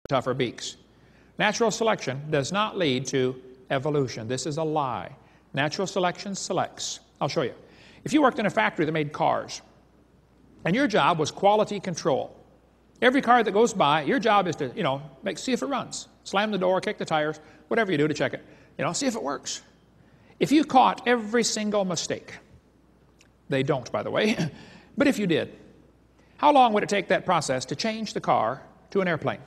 tougher beaks. Natural selection does not lead to evolution. This is a lie. Natural selection selects. I'll show you. If you worked in a factory that made cars, and your job was quality control, every car that goes by, your job is to, see if it runs. Slam the door, kick the tires, whatever you do to check it. See if it works. If you caught every single mistake, they don't, by the way, but if you did, how long would it take that process to change the car to an airplane?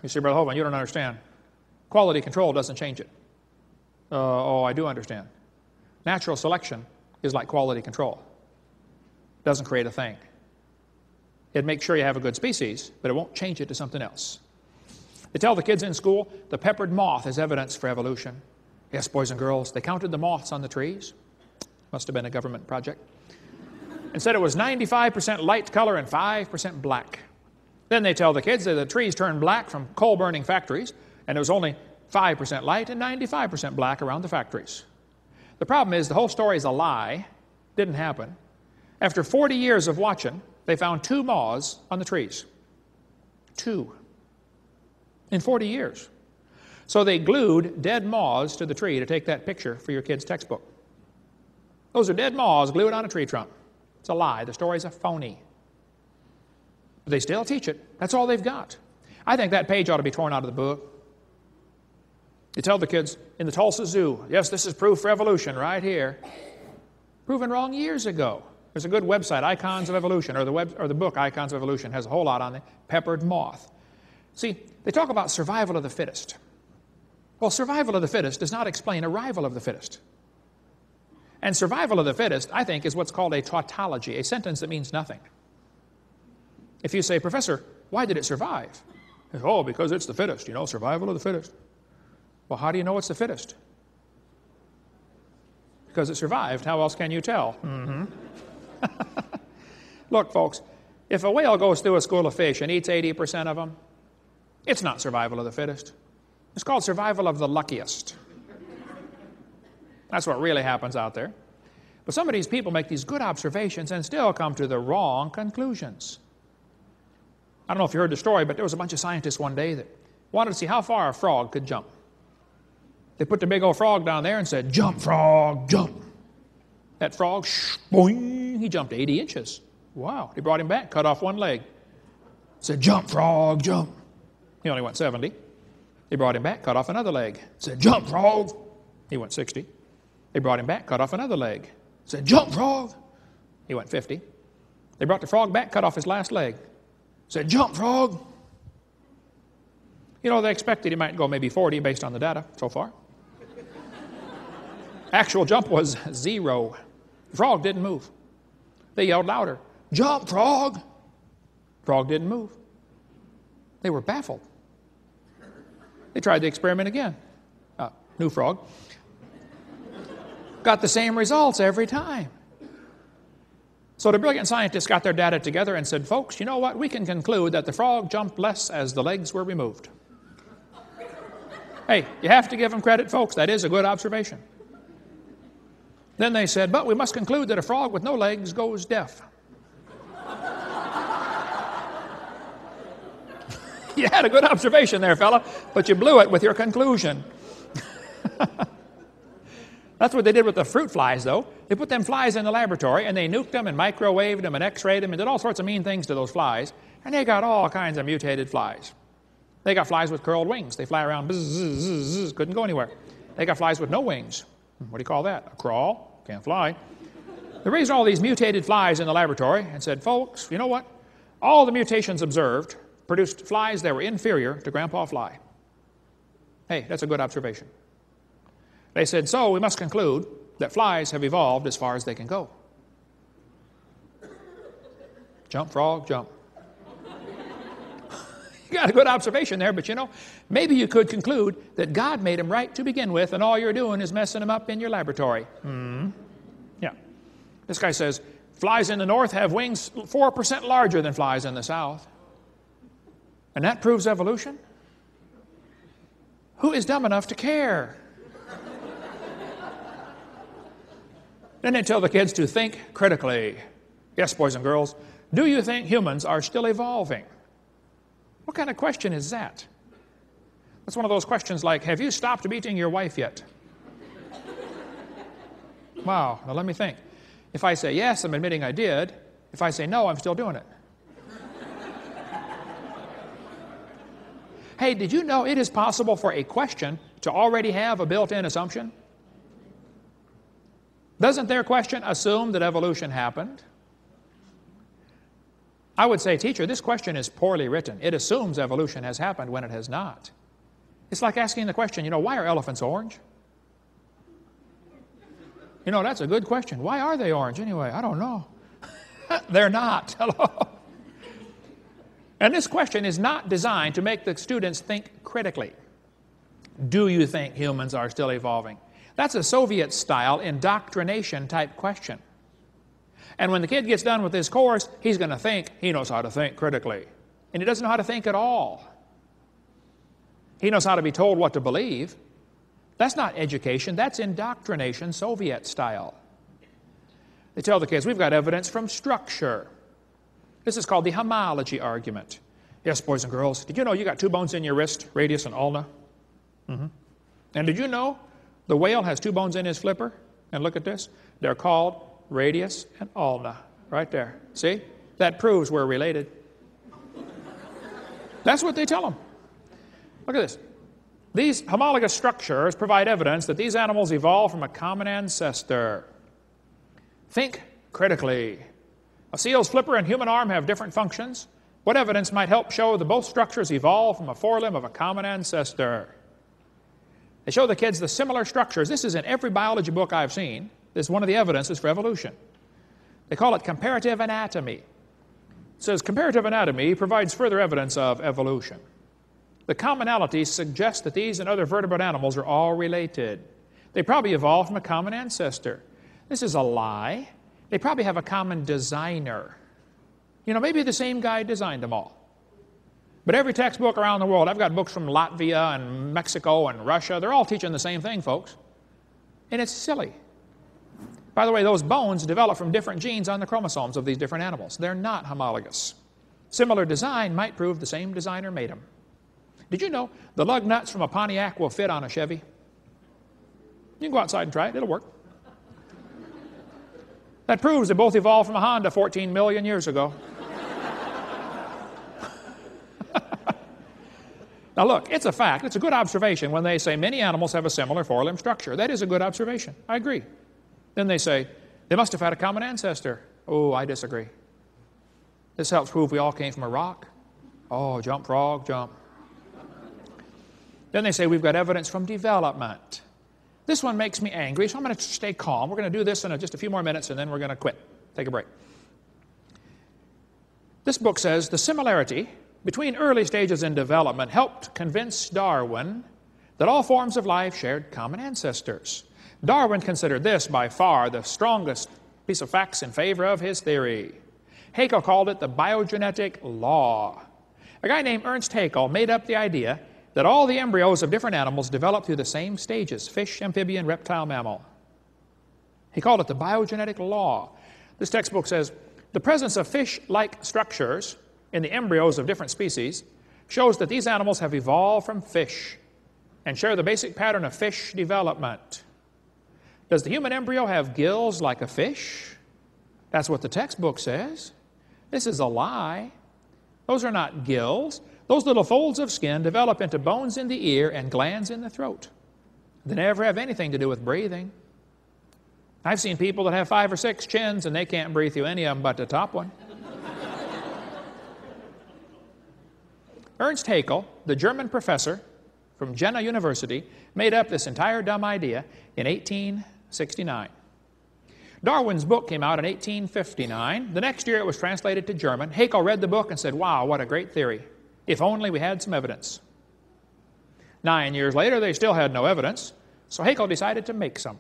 You see, Brother Hovind, you don't understand. Quality control doesn't change it. Oh, I do understand. Natural selection is like quality control. It doesn't create a thing. It makes sure you have a good species, but it won't change it to something else. They tell the kids in school the peppered moth is evidence for evolution. Yes, boys and girls, they counted the moths on the trees. Must have been a government project. And said it was 95% light color and 5% black. Then they tell the kids that the trees turned black from coal-burning factories, and it was only 5% light and 95% black around the factories. The problem is the whole story is a lie. Didn't happen. After 40 years of watching, they found 2 moths on the trees. 2. In 40 years. So they glued dead moths to the tree to take that picture for your kid's textbook. Those are dead moths glued on a tree trunk. It's a lie. The story's a phony. But they still teach it. That's all they've got. I think that page ought to be torn out of the book. You tell the kids in the Tulsa Zoo, yes, this is proof for evolution right here. Proven wrong years ago. There's a good website, Icons of Evolution, or the book Icons of Evolution has a whole lot on the peppered moth. See, they talk about survival of the fittest. Well, survival of the fittest does not explain arrival of the fittest. And survival of the fittest, I think, is what's called a tautology, a sentence that means nothing. If you say, Professor, why did it survive? Oh, because it's the fittest, survival of the fittest. Well, how do you know it's the fittest? Because it survived. How else can you tell? Look, folks, if a whale goes through a school of fish and eats 80% of them, it's not survival of the fittest. It's called survival of the luckiest. That's what really happens out there. But some of these people make these good observations and still come to the wrong conclusions. I don't know if you heard the story, but there was a bunch of scientists one day that wanted to see how far a frog could jump. They put the big old frog down there and said, jump, frog, jump. That frog, boing, he jumped 80 inches. Wow. They brought him back, cut off one leg. Said, jump, frog, jump. He only went 70. They brought him back, cut off another leg. Said, jump, frog. He went 60. They brought him back, cut off another leg. Said, jump, frog. He went 50. They brought the frog back, cut off his last leg. Said, jump, frog. They expected he might go maybe 40 based on the data so far. Actual jump was 0. The frog didn't move. They yelled louder, jump, frog. Frog didn't move. They were baffled. They tried the experiment again. New frog. Got the same results every time. So the brilliant scientists got their data together and said, folks, you know what? We can conclude that the frog jumped less as the legs were removed. Hey, you have to give them credit, folks. That is a good observation. Then they said, but we must conclude that a frog with no legs goes deaf. You had a good observation there, fella, but you blew it with your conclusion. That's what they did with the fruit flies, though. They put them flies in the laboratory, and they nuked them and microwaved them and x-rayed them and did all sorts of mean things to those flies, and they got all kinds of mutated flies. They got flies with curled wings. They fly around, bzz, bzz, bzz, couldn't go anywhere. They got flies with no wings. What do you call that? A crawl? Can't fly. They raised all these mutated flies in the laboratory and said, folks, you know what? All the mutations observed produced flies that were inferior to Grandpa Fly. Hey, that's a good observation. They said, so we must conclude that flies have evolved as far as they can go. Jump, frog, jump. You got a good observation there, but maybe you could conclude that God made them right to begin with, and all you're doing is messing them up in your laboratory. Yeah. This guy says, flies in the north have wings 4% larger than flies in the south. And that proves evolution? Who is dumb enough to care? Then they tell the kids to think critically. Yes, boys and girls, Do you think humans are still evolving? What kind of question is that? That's one of those questions like, have you stopped beating your wife yet? Wow, now let me think. If I say yes, I'm admitting I did. If I say no, I'm still doing it. Hey, did you know it is possible for a question to already have a built-in assumption? Doesn't their question assume that evolution happened? I would say, teacher, this question is poorly written. It assumes evolution has happened when it has not. It's like asking the question, why are elephants orange? That's a good question. Why are they orange anyway? I don't know. They're not. Hello. And this question is not designed to make the students think critically. Do you think humans are still evolving? That's a Soviet-style indoctrination type question. And when the kid gets done with this course, he's going to think he knows how to think critically. And he doesn't know how to think at all. He knows how to be told what to believe. That's not education, that's indoctrination, Soviet-style. They tell the kids, we've got evidence from structure. This is called the homology argument. Yes, boys and girls, did you know you got 2 bones in your wrist, radius and ulna? And did you know the whale has 2 bones in his flipper? And look at this. They're called radius and ulna. Right there. See? That proves we're related. That's what they tell them. Look at this. These homologous structures provide evidence that these animals evolved from a common ancestor. Think critically. A seal's flipper and human arm have different functions. What evidence might help show that both structures evolved from a forelimb of a common ancestor? They show the kids the similar structures. This is in every biology book I've seen. This is one of the evidences for evolution. They call it comparative anatomy. It says comparative anatomy provides further evidence of evolution. The commonalities suggest that these and other vertebrate animals are all related. They probably evolved from a common ancestor. This is a lie. They probably have a common designer. Maybe the same guy designed them all. But every textbook around the world, I've got books from Latvia and Mexico and Russia, they're all teaching the same thing, folks. And it's silly. By the way, those bones develop from different genes on the chromosomes of these different animals. They're not homologous. Similar design might prove the same designer made them. Did you know the lug nuts from a Pontiac will fit on a Chevy? You can go outside and try it. It'll work. That proves they both evolved from a Honda 14 million years ago. Now look, it's a fact. It's a good observation when they say many animals have a similar forelimb structure. That is a good observation. I agree. Then they say they must have had a common ancestor. Oh, I disagree. This helps prove we all came from a rock. Oh, jump, frog, jump. Then they say we've got evidence from development. This one makes me angry, so I'm going to stay calm. We're going to do this in just a few more minutes, and then we're going to quit. Take a break. This book says the similarity between early stages in development helped convince Darwin that all forms of life shared common ancestors. Darwin considered this by far the strongest piece of facts in favor of his theory. Haeckel called it the biogenetic law. A guy named Ernst Haeckel made up the idea that all the embryos of different animals develop through the same stages: fish, amphibian, reptile, mammal. He called it the biogenetic law. This textbook says the presence of fish-like structures in the embryos of different species shows that these animals have evolved from fish and share the basic pattern of fish development. Does the human embryo have gills like a fish? That's what the textbook says. This is a lie. Those are not gills. Those little folds of skin develop into bones in the ear and glands in the throat. They never have anything to do with breathing. I've seen people that have 5 or 6 chins and they can't breathe through any of them but the top one. Ernst Haeckel, the German professor from Jena University, made up this entire dumb idea in 1869. Darwin's book came out in 1859. The next year it was translated to German. Haeckel read the book and said, wow, what a great theory. If only we had some evidence. 9 years later, they still had no evidence, so Haeckel decided to make some.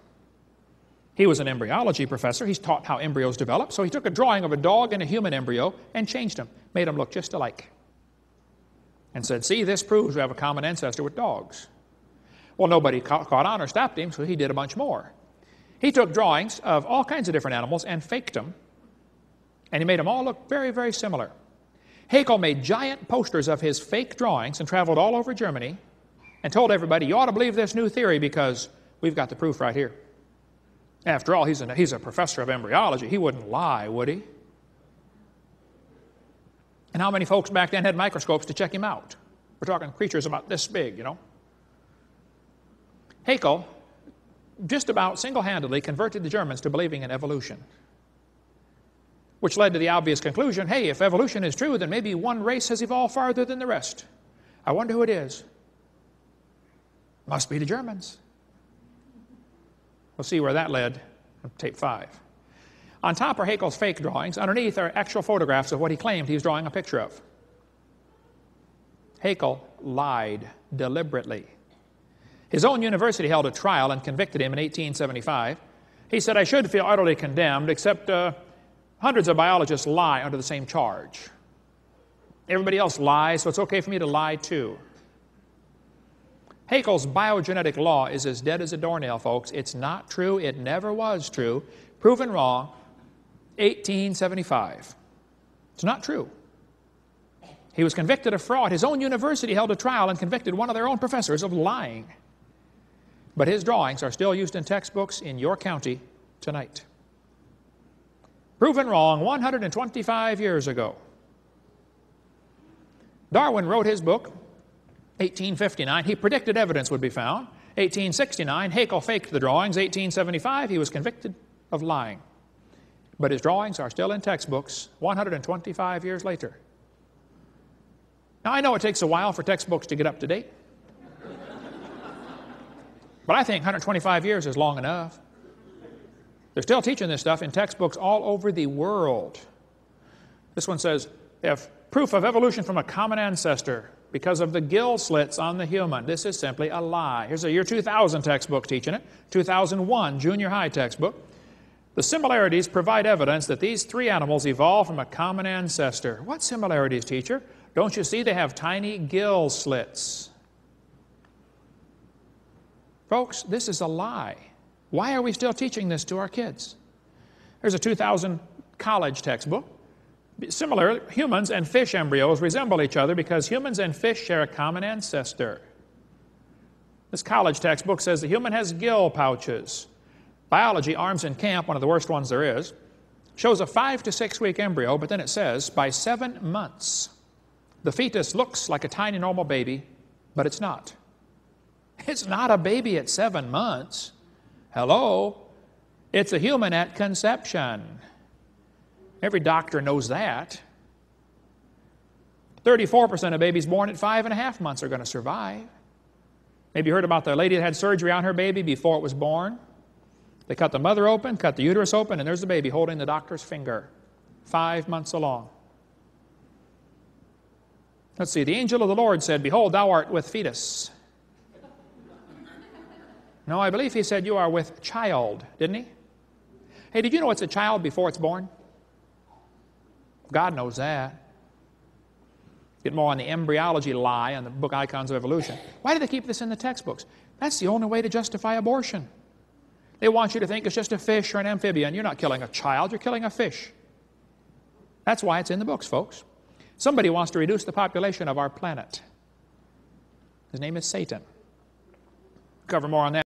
He was an embryology professor. He's taught how embryos develop, so he took a drawing of a dog and a human embryo and changed them, made them look just alike, and said, see, this proves we have a common ancestor with dogs. Well, nobody caught on or stopped him, so he did a bunch more. He took drawings of all kinds of different animals and faked them And he made them all look very, very similar. Haeckel made giant posters of his fake drawings and traveled all over Germany and told everybody, you ought to believe this new theory because we've got the proof right here. After all, he's a professor of embryology. He wouldn't lie, would he? And how many folks back then had microscopes to check him out? We're talking creatures about this big, you know. Haeckel just about single-handedly converted the Germans to believing in evolution, which led to the obvious conclusion, hey, if evolution is true, then maybe one race has evolved farther than the rest. I wonder who it is. Must be the Germans. We'll see where that led on tape 5. On top are Haeckel's fake drawings. Underneath are actual photographs of what he claimed he was drawing a picture of. Haeckel lied deliberately. His own university held a trial and convicted him in 1875. He said, I should feel utterly condemned, except hundreds of biologists lie under the same charge. Everybody else lies, so it's okay for me to lie too. Haeckel's biogenetic law is as dead as a doornail, folks. It's not true. It never was true. Proven wrong, 1875. It's not true. He was convicted of fraud. His own university held a trial and convicted one of their own professors of lying. But his drawings are still used in textbooks in your county tonight. Proven wrong 125 years ago. Darwin wrote his book, 1859. He predicted evidence would be found. 1869, Haeckel faked the drawings. 1875, he was convicted of lying. But his drawings are still in textbooks 125 years later. Now, I know it takes a while for textbooks to get up to date. But I think 125 years is long enough. They're still teaching this stuff in textbooks all over the world. This one says, if proof of evolution from a common ancestor because of the gill slits on the human. This is simply a lie. Here's a year 2000 textbook teaching it. 2001 junior high textbook. The similarities provide evidence that these three animals evolved from a common ancestor. What similarities, teacher? Don't you see they have tiny gill slits? Folks, this is a lie. Why are we still teaching this to our kids? There's a 2000 college textbook. Similar, humans and fish embryos resemble each other because humans and fish share a common ancestor. This college textbook says the human has gill pouches. Biology, Arms in Camp, one of the worst ones there is, shows a 5 to 6 week embryo, but then it says by 7 months, the fetus looks like a tiny normal baby, but it's not. It's not a baby at 7 months. Hello? It's a human at conception. Every doctor knows that. 34% of babies born at 5.5 months are going to survive. Maybe you heard about the lady that had surgery on her baby before it was born. They cut the mother open, cut the uterus open, and there's the baby holding the doctor's finger, 5 months along. Let's see, the angel of the Lord said, behold, thou art with fetus. No, I believe he said you are with child, didn't he? Hey, did you know it's a child before it's born? God knows that. Get more on the embryology lie on the book Icons of Evolution. Why do they keep this in the textbooks? That's the only way to justify abortion. They want you to think it's just a fish or an amphibian. You're not killing a child, you're killing a fish. That's why it's in the books, folks. Somebody wants to reduce the population of our planet. His name is Satan. Cover more on that.